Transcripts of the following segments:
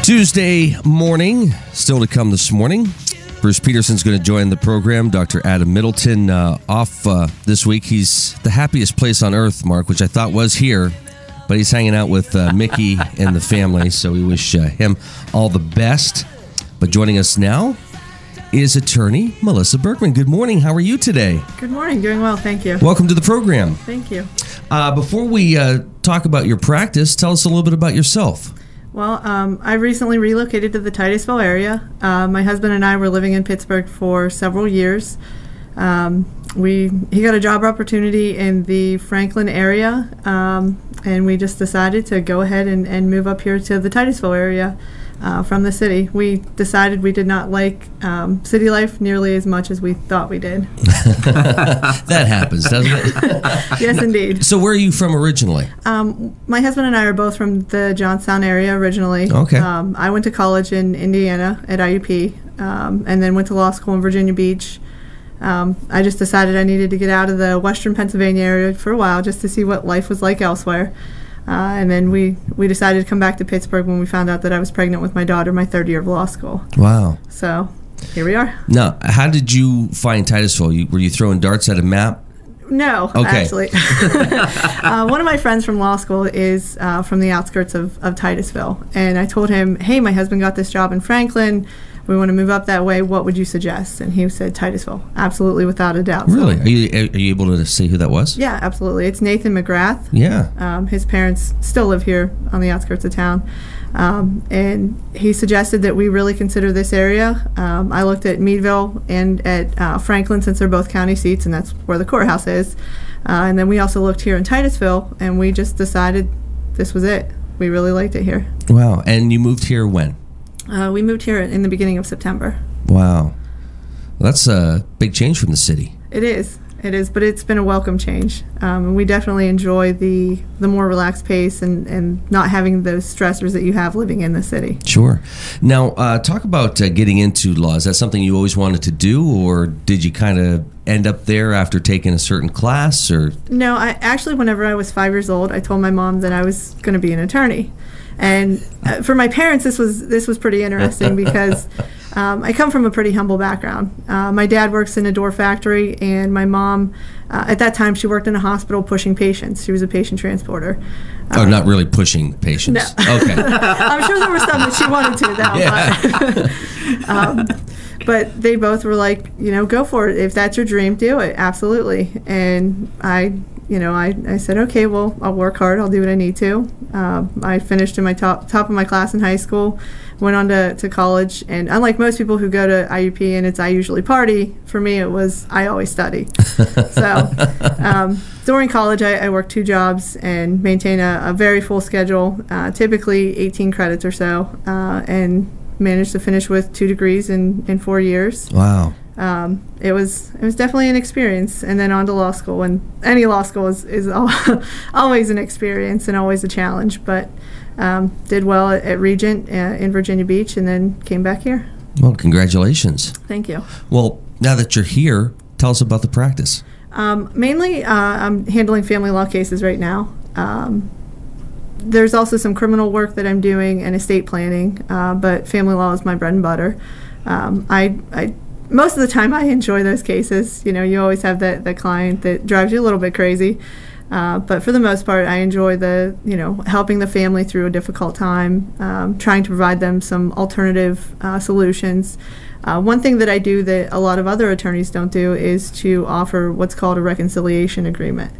Tuesday morning, still to come this morning. Bruce Peterson's going to join the program. Dr. Adam Middleton off this week. He's the happiest place on earth, Mark, which I thought was here, but he's hanging out with Mickey and the family, so we wish him all the best. But joining us now is attorney Melissa Bergman. Good morning. How are you today? Good morning. Doing well. Thank you. Welcome to the program. Thank you. Before we talk about your practice, tell us a little bit about yourself. Well, I recently relocated to the Titusville area. My husband and I were living in Pittsburgh for several years. He got a job opportunity in the Franklin area, and we just decided to go ahead and move up here to the Titusville area from the city. We decided we did not like city life nearly as much as we thought we did. That happens, doesn't it? Yes, indeed. So where are you from originally? My husband and I are both from the Johnstown area originally. Okay. I went to college in Indiana at IUP, and then went to law school in Virginia Beach. I just decided I needed to get out of the western Pennsylvania area for a while just to see what life was like elsewhere. And then we decided to come back to Pittsburgh when we found out that I was pregnant with my daughter, my third year of law school. Wow. So here we are. Now, how did you find Titusville? Were you throwing darts at a map? No, okay. Actually. One of my friends from law school is from the outskirts of Titusville. And I told him, hey, my husband got this job in Franklin. We want to move up that way. What would you suggest? And he said Titusville. Absolutely, without a doubt. Really? So, are you able to say who that was? yeah, absolutely. It's Nathan McGrath. Yeah. His parents still live here on the outskirts of town. And he suggested that we really consider this area. I looked at Meadville and at Franklin, since they're both county seats, and that's where the courthouse is. And then we also looked here in Titusville, and we just decided this was it. We really liked it here. Wow. And you moved here when? We moved here in the beginning of September. Wow. Well, that's a big change from the city. It is, but it's been a welcome change. And we definitely enjoy the more relaxed pace and not having those stressors that you have living in the city. Sure. Now, talk about getting into law. Is that something you always wanted to do, or did you kind of end up there after taking a certain class? Or No, I actually, whenever I was 5 years old, I told my mom that I was going to be an attorney. And for my parents, this was pretty interesting because I come from a pretty humble background. My dad works in a door factory, and my mom, at that time, she worked in a hospital pushing patients. She was a patient transporter. Not really pushing patients. No. Okay. I'm sure there was some that she wanted to, though. Yeah. But they both were like, go for it. If that's your dream, do it. Absolutely. And I said, okay, well, I'll work hard. I'll do what I need to. I finished in my top of my class in high school, went on to college, and unlike most people who go to IUP and it's I usually party, for me it was I always study. So during college, I worked 2 jobs and maintain a very full schedule, typically 18 credits or so, and managed to finish with 2 degrees in 4 years. Wow. It was definitely an experience, and then on to law school. And any law school is always an experience and always a challenge. But did well at Regent in Virginia Beach, and then came back here. Well, congratulations. Thank you. Well, now that you're here, tell us about the practice. Mainly, I'm handling family law cases right now. There's also some criminal work that I'm doing and estate planning, but family law is my bread and butter. Most of the time, I enjoy those cases. You always have that client that drives you a little bit crazy. But for the most part, I enjoy helping the family through a difficult time, trying to provide them some alternative solutions. One thing that I do that a lot of other attorneys don't do is to offer what's called a reconciliation agreement.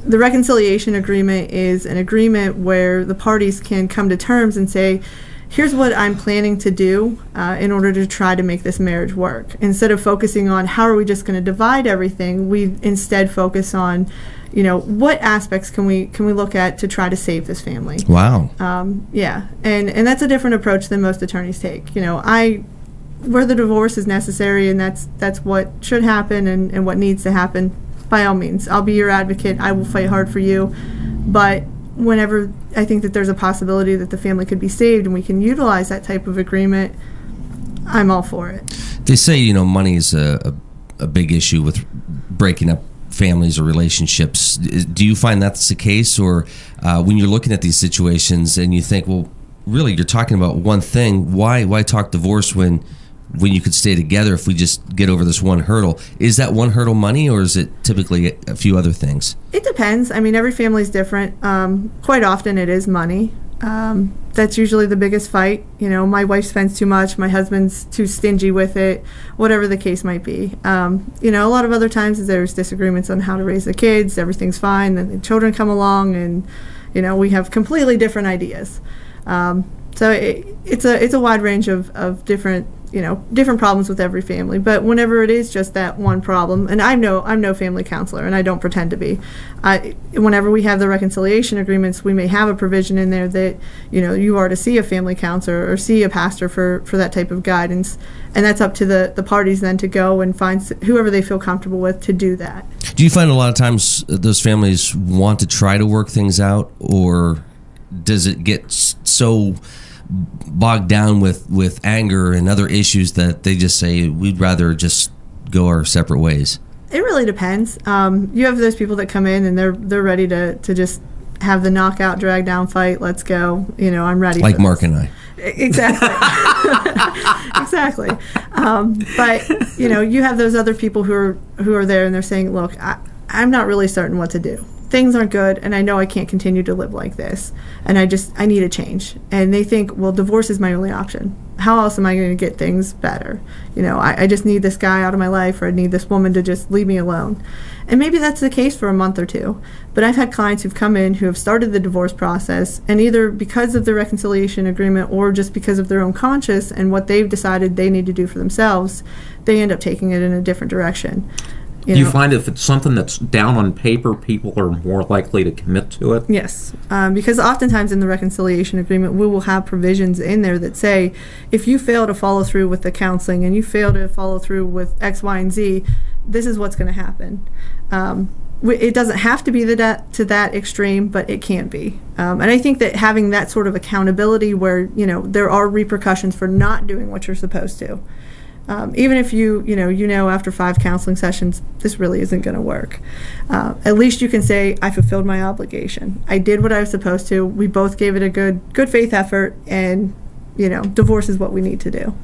The reconciliation agreement is an agreement where the parties can come to terms and say, here's what I'm planning to do in order to try to make this marriage work. Instead of focusing on how are we just going to divide everything, we instead focus on, what aspects can we look at to try to save this family. Wow. Yeah, and that's a different approach than most attorneys take. Where the divorce is necessary and that's what should happen and what needs to happen, by all means, I'll be your advocate. I will fight hard for you. But whenever I think that there's a possibility that the family could be saved and we can utilize that type of agreement, I'm all for it. They say, money is a big issue with breaking up families or relationships. Do you find that's the case? Or when you're looking at these situations and you think, well, really you're talking about one thing. Why talk divorce when you could stay together if we just get over this one hurdle? Is that one hurdle money, or is it typically a few other things? It depends. I mean, every family is different. Quite often it is money. That's usually the biggest fight. You know, my wife spends too much, my husband's too stingy with it, whatever the case might be. You know, a lot of other times there's disagreements on how to raise the kids, everything's fine, then the children come along and, you know, we have completely different ideas. So it's a wide range of different, you know, different problems with every family. But whenever it is just that one problem, and I'm no family counselor, and I don't pretend to be. Whenever we have the reconciliation agreements, we may have a provision in there that, you know, you are to see a family counselor or see a pastor for that type of guidance, and that's up to the parties then to go and find whoever they feel comfortable with to do that. Do you find a lot of times those families want to try to work things out, or does it get so bogged down with anger and other issues that they just say we'd rather just go our separate ways? It really depends. You have those people that come in and they're ready to just have the knockout, drag down fight. Let's go. You know, I'm ready. Like for Mark this. and I. Exactly. Exactly. But you know, you have those other people who are there and they're saying, look, I'm not really certain what to do. Things aren't good, and I know I can't continue to live like this, and I need a change. And they think, well, divorce is my only option. How else am I going to get things better? You know, I just need this guy out of my life, or I need this woman to just leave me alone. And maybe that's the case for a month or two. But I've had clients who've come in who have started the divorce process, and either because of the reconciliation agreement or just because of their own conscience and what they've decided they need to do for themselves, they end up taking it in a different direction. Do you find if it's something that's down on paper, people are more likely to commit to it? Yes, because oftentimes in the reconciliation agreement, we will have provisions in there that say, if you fail to follow through with the counseling and you fail to follow through with X, Y, and Z, this is what's going to happen. It doesn't have to be to that extreme, but it can be. And I think that having that sort of accountability where, you know, there are repercussions for not doing what you're supposed to. Even if you know after 5 counseling sessions, this really isn't going to work. At least you can say, I fulfilled my obligation. I did what I was supposed to. We both gave it a good faith effort, and, you know, divorce is what we need to do.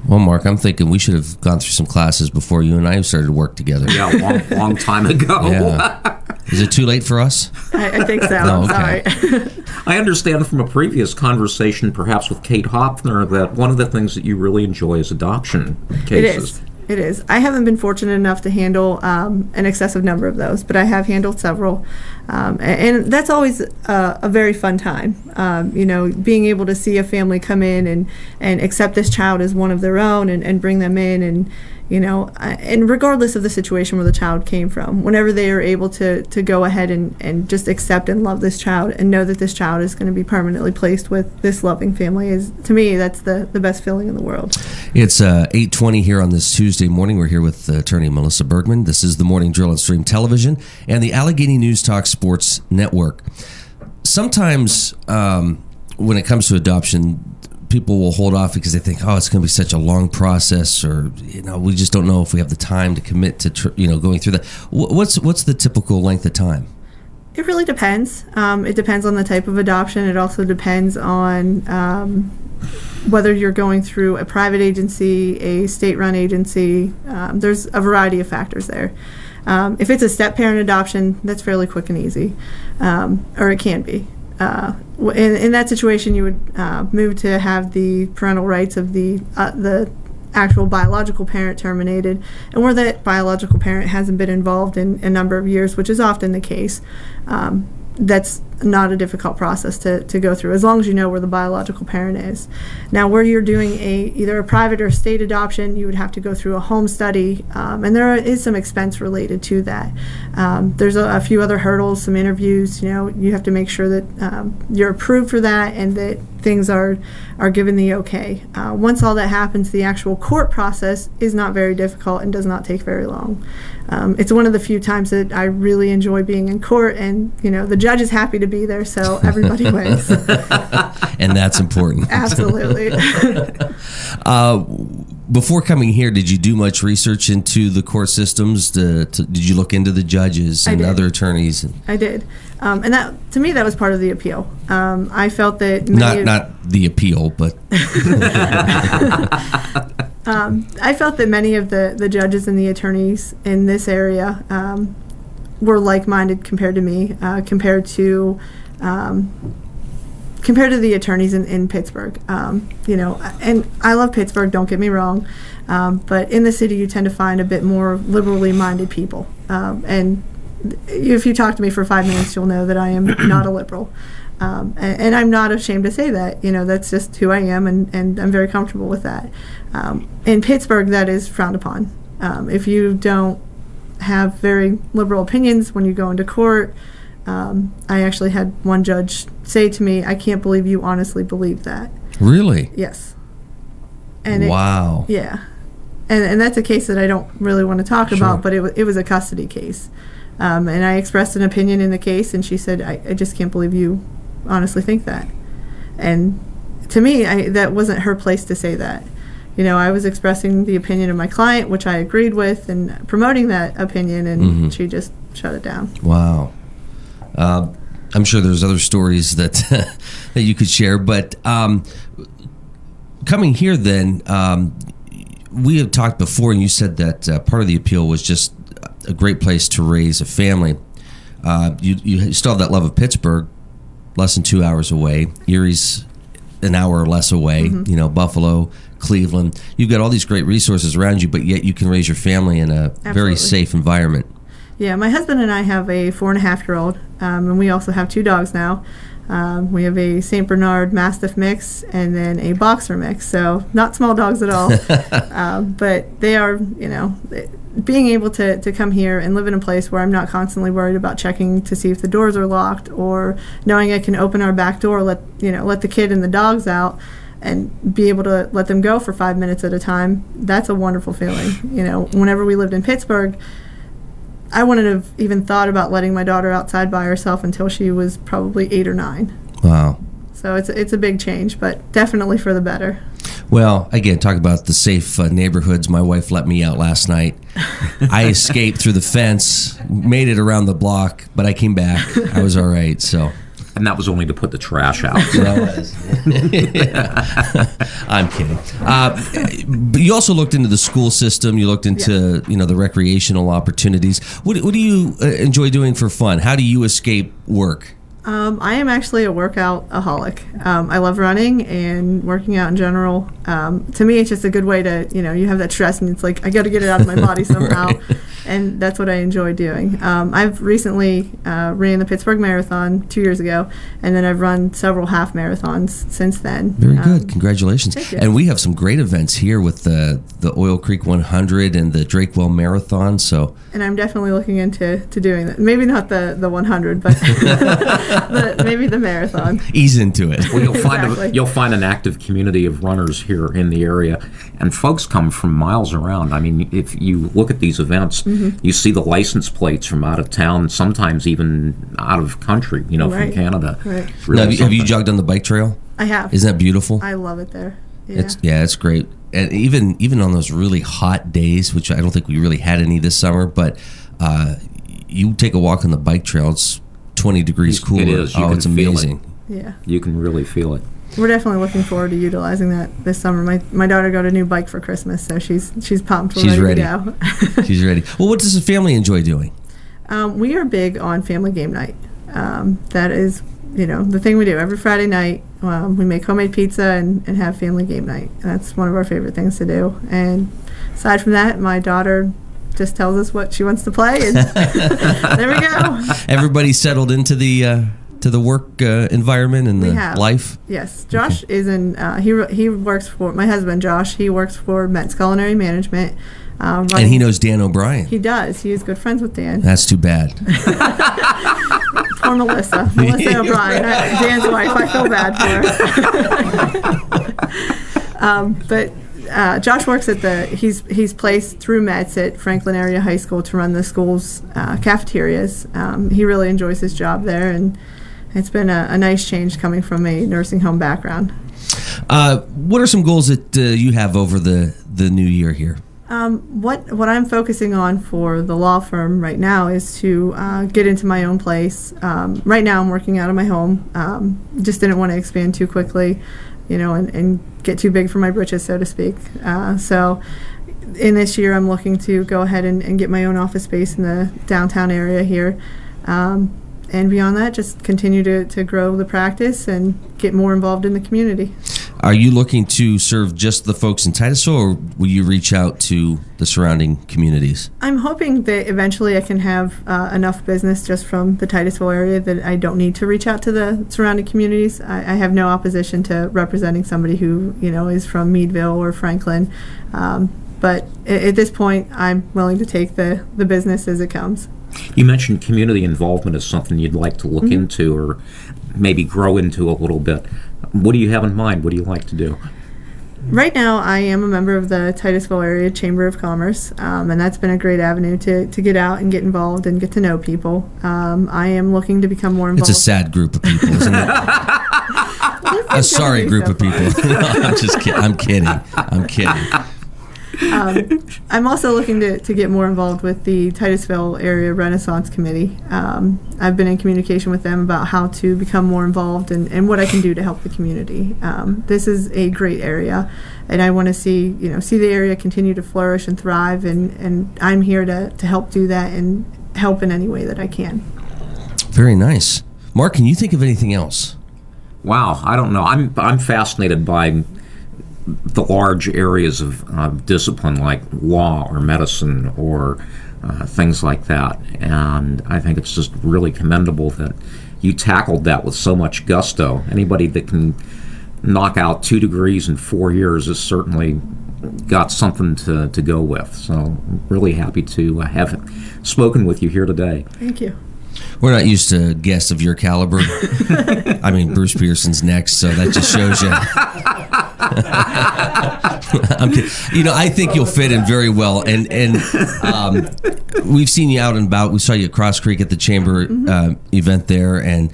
Well, Mark, I'm thinking we should have gone through some classes before you and I started to work together. Yeah, long time ago. Yeah. Is it too late for us? I think so. No, okay. Sorry. I understand from a previous conversation, perhaps with Kate Hopfner, that one of the things that you really enjoy is adoption cases. It is. I haven't been fortunate enough to handle an excessive number of those, but I have handled several. And that's always a very fun time. You know, being able to see a family come in and accept this child as one of their own and bring them in, and, you know, and regardless of the situation where the child came from, whenever they are able to go ahead and just accept and love this child and know that this child is going to be permanently placed with this loving family, is, to me, that's the best feeling in the world. It's 8:20 here on this Tuesday morning. We're here with attorney Melissa Bergman. This is the Morning Drill on Stream Television and the Allegheny News Talk Sports Network. Sometimes when it comes to adoption, people will hold off because they think, oh, it's going to be such a long process, or, you know, we just don't know if we have the time to commit to going through that. What's the typical length of time? It really depends. It depends on the type of adoption. It also depends on whether you're going through a private agency, a state-run agency. There's a variety of factors there. If it's a step-parent adoption, that's fairly quick and easy, or it can be. In that situation, you would move to have the parental rights of the actual biological parent terminated, and where that biological parent hasn't been involved in a number of years, which is often the case, that's not a difficult process to go through, as long as you know where the biological parent is. Now, where you're doing either a private or state adoption, you would have to go through a home study, and there is some expense related to that. There's a few other hurdles, some interviews. You know, you have to make sure that you're approved for that and that things are given the okay. Once all that happens, the actual court process is not very difficult and does not take very long. It's one of the few times that I really enjoy being in court, and, you know, the judge is happy to be there, so everybody wins. And that's important. Absolutely. Before coming here, did you do much research into the court systems? Did you look into the judges and other attorneys? I did, and that, to me, that was part of the appeal. I felt that not the appeal, but I felt that many of the judges and the attorneys in this area were like-minded compared to me, compared to the attorneys in Pittsburgh. And I love Pittsburgh, don't get me wrong, but in the city you tend to find a bit more liberally minded people. And if you talk to me for 5 minutes, you'll know that I am not a liberal. And I'm not ashamed to say that. That's just who I am, and I'm very comfortable with that. In Pittsburgh, that is frowned upon. If you don't have very liberal opinions when you go into court, I actually had one judge say to me, "I can't believe you honestly believe that." Really? Yes. And wow. Yeah. And that's a case that I don't really want to talk about, but it was a custody case. And I expressed an opinion in the case, and she said, I just can't believe you honestly think that. And to me, that wasn't her place to say that. I was expressing the opinion of my client, which I agreed with, and promoting that opinion, and she just shut it down. Wow. I'm sure there's other stories that that you could share, but coming here then, we have talked before, and you said that part of the appeal was just a great place to raise a family. You still have that love of Pittsburgh, less than 2 hours away. Erie's an hour or less away. Buffalo, Cleveland. You've got all these great resources around you, but yet you can raise your family in a very safe environment. Yeah, my husband and I have a 4.5-year-old, and we also have 2 dogs now. We have a St. Bernard Mastiff mix and then a Boxer mix, so not small dogs at all. But they are, being able to come here and live in a place where I'm not constantly worried about checking to see if the doors are locked, or knowing I can open our back door, let the kid and the dogs out, and be able to let them go for 5 minutes at a time. That's a wonderful feeling. Whenever we lived in Pittsburgh, I wouldn't have even thought about letting my daughter outside by herself until she was probably 8 or 9. Wow. So it's a big change, but definitely for the better. Well, again, talk about the safe neighborhoods. My wife let me out last night. I escaped through the fence, made it around the block, but I came back. I was all right, so. And that was only to put the trash out. That was. I'm kidding. But you also looked into the school system. You looked into the recreational opportunities. What do you enjoy doing for fun? How do you escape work? I am actually a workout-aholic. I love running and working out in general. To me, it's just a good way to, you have that stress, and it's like, I got to get it out of my body somehow. Right. And that's what I enjoy doing. I've recently ran the Pittsburgh Marathon 2 years ago, and then I've run several half marathons since then. Very good. Congratulations. Thank you. And we have some great events here with the Oil Creek 100 and the Drakewell Marathon. So. And I'm definitely looking into doing that. Maybe not the 100, but maybe the marathon. Ease into it. Well, you'll find an active community of runners here in the area, and folks come from miles around. I mean, if you look at these events, you see the license plates from out of town, sometimes even out of country, from Canada. Right. Really now, have you jogged on the bike trail? I have. Isn't that beautiful? I love it there. Yeah. It's great. And even on those really hot days, which I don't think we really had any this summer, but you take a walk on the bike trail, it's 20 degrees cooler. It is. It's amazing. Yeah. You can really feel it. We're definitely looking forward to utilizing that this summer. My daughter got a new bike for Christmas, so she's pumped. She's ready to go. She's ready. Well, what does the family enjoy doing? We are big on family game night. That is, the thing we do every Friday night. We make homemade pizza and have family game night. That's one of our favorite things to do. And aside from that, my daughter just tells us what she wants to play, and there we go. Everybody settled into the work environment and the life. Yes, Josh is in. He works for my husband, Josh. He works for Met's Culinary Management. And he knows Dan O'Brien. He does. He is good friends with Dan. That's too bad. Poor Melissa O'Brien, Dan's wife. I feel bad for her. But Josh works at he's placed through Mets at Franklin Area High School to run the school's cafeterias. He really enjoys his job there, and it's been a nice change coming from a nursing home background. What are some goals that you have over the the new year here? What I'm focusing on for the law firm right now is to get into my own place. Right now I'm working out of my home. Just didn't want to expand too quickly, and get too big for my britches, so to speak. So in this year I'm looking to go ahead and get my own office space in the downtown area here. And beyond that, just continue to grow the practice and get more involved in the community. Are you looking to serve just the folks in Titusville, or will you reach out to the surrounding communities? I'm hoping that eventually I can have enough business just from the Titusville area that I don't need to reach out to the surrounding communities. I have no opposition to representing somebody who is from Meadville or Franklin, but at this point I'm willing to take the business as it comes. You mentioned community involvement as something you'd like to look into or maybe grow into a little bit. What do you have in mind? What do you like to do? Right now, I am a member of the Titusville Area Chamber of Commerce, and that's been a great avenue to get out and get involved and get to know people. I am looking to become more involved. It's a sad group of people, isn't it? A sorry group of people. No, I'm just kidding. I'm kidding. I'm also looking to get more involved with the Titusville Area Renaissance Committee. I've been in communication with them about how to become more involved and what I can do to help the community. This is a great area, and I want to see the area continue to flourish and thrive, and I'm here to help do that and help in any way that I can. Very nice. Mark, can you think of anything else? Wow, I don't know. I'm fascinated by the large areas of discipline like law or medicine or things like that. And I think it's just really commendable that you tackled that with so much gusto. Anybody that can knock out 2 degrees in 4 years has certainly got something to go with. So I'm really happy to have spoken with you here today. Thank you. We're not used to guests of your caliber. I mean, Bruce Peterson's next, so that just shows you. I'm kidding. I think you'll fit in very well, and we've seen you out and about. We saw you at Cross Creek at the Chamber event there, and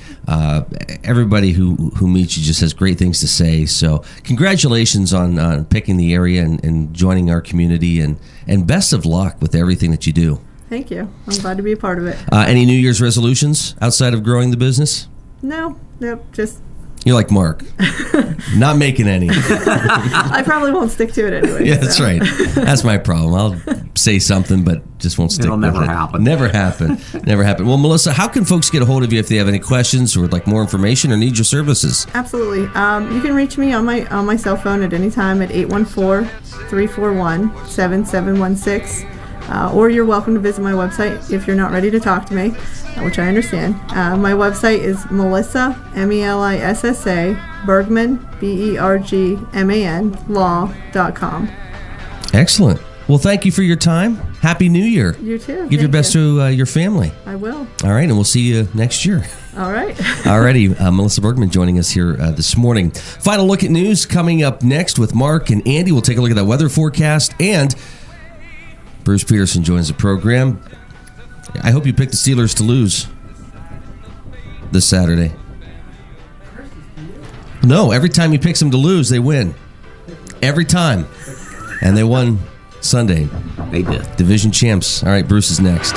everybody who meets you just has great things to say. So congratulations on picking the area and joining our community, and best of luck with everything that you do. Thank you. I'm glad to be a part of it. Any New Year's resolutions outside of growing the business? Nope, just... You're like Mark. Not making any. I probably won't stick to it anyway. Yeah, that's right. That's my problem. I'll say something, but just won't stick It'll with never it. happen. Never happen. Never happen. Well, Melissa, how can folks get a hold of you if they have any questions or would like more information or need your services? Absolutely. You can reach me on my cell phone at any time at 814-341-7716. Or you're welcome to visit my website if you're not ready to talk to me, which I understand. My website is Melissa, Melissa, Bergman, Bergman, law.com. Excellent. Well, thank you for your time. Happy New Year. You too. Give your best to your family. I will. All right, and we'll see you next year. All right. Alrighty, Melissa Bergman joining us here this morning. Final look at news coming up next with Mark and Andy. We'll take a look at that weather forecast, and Bruce Peterson joins the program. I hope you picked the Steelers to lose this Saturday. No, every time he picks them to lose, they win. Every time. And they won Sunday. They did. Division champs. All right, Bruce is next.